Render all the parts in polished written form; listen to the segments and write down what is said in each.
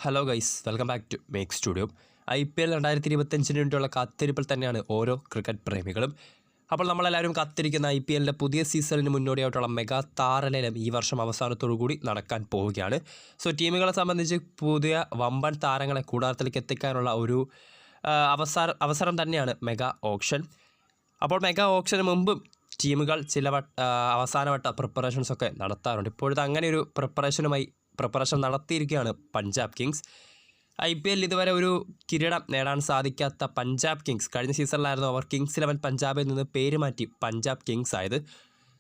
Hello guys, welcome back to Make Studio. IPL 2025 വേണ്ടിയുള്ള കാത്തിരിപ്പിൽ തന്നെയാണ് ഓരോ ക്രിക്കറ്റ് പ്രേമികളും. അപ്പോൾ നമ്മളെല്ലാവരും കാത്തിരിക്കുന്ന IPLൻ്റെ പുതിയ സീസണിന് മുന്നോടിയായിട്ടുള്ള മെഗാ താരലേലം ഈ വർഷം അവസാനത്തോടു കൂടി നടക്കാൻ പോവുകയാണ്. സോ ടീമുകളെ സംബന്ധിച്ച് പുതിയ വമ്പൻ താരങ്ങളെ കൂടാരത്തിലേക്ക് എത്തിക്കാനുള്ള ഒരു അവസരം തന്നെയാണ് മെഗാ ഓപ്ഷൻ. അപ്പോൾ മെഗാ ഓപ്ഷന് മുമ്പും ടീമുകൾ അവസാനവട്ട പ്രിപ്പറേഷൻസൊക്കെ നടത്താറുണ്ട്. ഇപ്പോഴത്തെ അങ്ങനെ ഒരു പ്രിപ്പറേഷൻ നടത്തിയിരിക്കുകയാണ് പഞ്ചാബ് കിങ്സ്. IPL ഇതുവരെ ഒരു കിരീടം നേടാൻ സാധിക്കാത്ത പഞ്ചാബ് കിങ്സ് കഴിഞ്ഞ സീസണിലായിരുന്നു അവർ കിങ്സ് 11 പഞ്ചാബിൽ നിന്ന് പേര് മാറ്റി പഞ്ചാബ് കിങ്സ് ആയത്.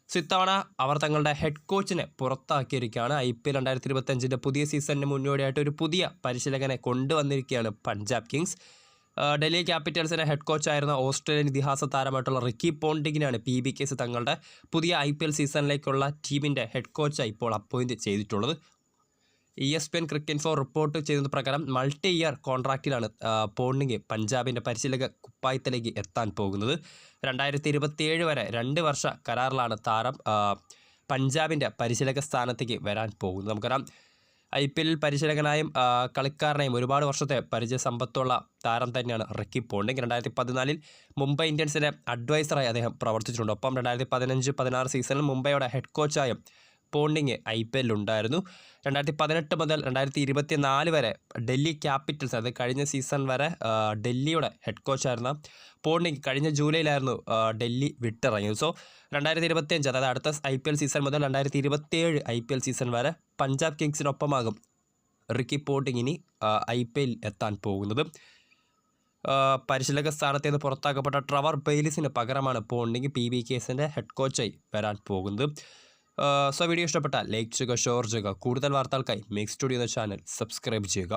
സോ ഇത്തവണ അവർ തങ്ങളുടെ ഹെഡ് കോച്ചിനെ പുറത്താക്കിയിരിക്കുകയാണ്. IPL 2025 പുതിയ സീസണിന് മുന്നോടിയായിട്ട് ഒരു പുതിയ പരിശീലകനെ കൊണ്ടുവന്നിരിക്കുകയാണ് പഞ്ചാബ് കിങ്സ്. ഡൽഹി ക്യാപിറ്റൽസിൻ്റെ ഹെഡ് കോച്ചായിരുന്ന ഓസ്ട്രേലിയൻ ഇതിഹാസ താരമായിട്ടുള്ള റിക്കി പോണ്ടിങ്ങിനാണ് PBKs തങ്ങളുടെ പുതിയ IPL സീസണിലേക്കുള്ള ടീമിൻ്റെ ഹെഡ് കോച്ചായി ഇപ്പോൾ അപ്പോയിൻറ്റ് ചെയ്തിട്ടുള്ളത്. ESPN ക്രിക്കറ്റ് ഇൻഫോ റിപ്പോർട്ട് ചെയ്യുന്നത് പ്രകാരം മൾട്ടി ഇയർ കോൺട്രാക്റ്റിലാണ് പോണ്ടിങ് പഞ്ചാബിൻ്റെ പരിശീലക കുപ്പായത്തിലേക്ക് എത്താൻ പോകുന്നത്. 2027 വരെ 2 വർഷ കരാറിലാണ് താരം പഞ്ചാബിൻ്റെ പരിശീലക സ്ഥാനത്തേക്ക് വരാൻ പോകുന്നത്. നമുക്കറിയാം IPL പരിശീലകനായും കളിക്കാരനായും ഒരുപാട് വർഷത്തെ പരിചയസമ്പത്തുള്ള താരം തന്നെയാണ് റിക്കി പോണ്ടിങ്. 2014 മുംബൈ ഇന്ത്യൻസിൻ്റെ അഡ്വൈസറായി അദ്ദേഹം പ്രവർത്തിച്ചിട്ടുണ്ട്. ഒപ്പം 2015-16 സീസണിൽ മുംബൈയുടെ ഹെഡ് കോച്ചായും പോണ്ടിങ് IPL ഉണ്ടായിരുന്നു. 2018 മുതൽ 2024 വരെ ഡൽഹി ക്യാപിറ്റൽസ്, അത് കഴിഞ്ഞ സീസൺ വരെ ഡൽഹിയുടെ ഹെഡ് കോച്ചായിരുന്ന പോണ്ടിങ് കഴിഞ്ഞ ജൂലൈയിലായിരുന്നു ഡൽഹി വിട്ടിറങ്ങിയത്. സോ 2025, അതായത് അടുത്ത IPL സീസൺ മുതൽ 2027 IPL സീസൺ വരെ പഞ്ചാബ് കിങ്സിനൊപ്പമാകും റിക്കി പോണ്ടിങ് ഇനി IPL എത്താൻ പോകുന്നത്. പരിശീലക സ്ഥാനത്ത് നിന്ന് പുറത്താക്കപ്പെട്ട ട്രെവർ ബെയിലിസിന് പകരമാണ് പോണ്ടിങ് PBKസിൻ്റെ ഹെഡ് കോച്ചായി വരാൻ പോകുന്നത്. സോ വീഡിയോ ഇഷ്ടപ്പെട്ടാൽ ലൈക്ക് ചെയ്യുക, ഷെയർ ചെയ്യുക. കൂടുതൽ വാർത്തകൾക്കായി മേക്ക് സ്റ്റുഡിയോ എന്ന ചാനൽ സബ്സ്ക്രൈബ് ചെയ്യുക.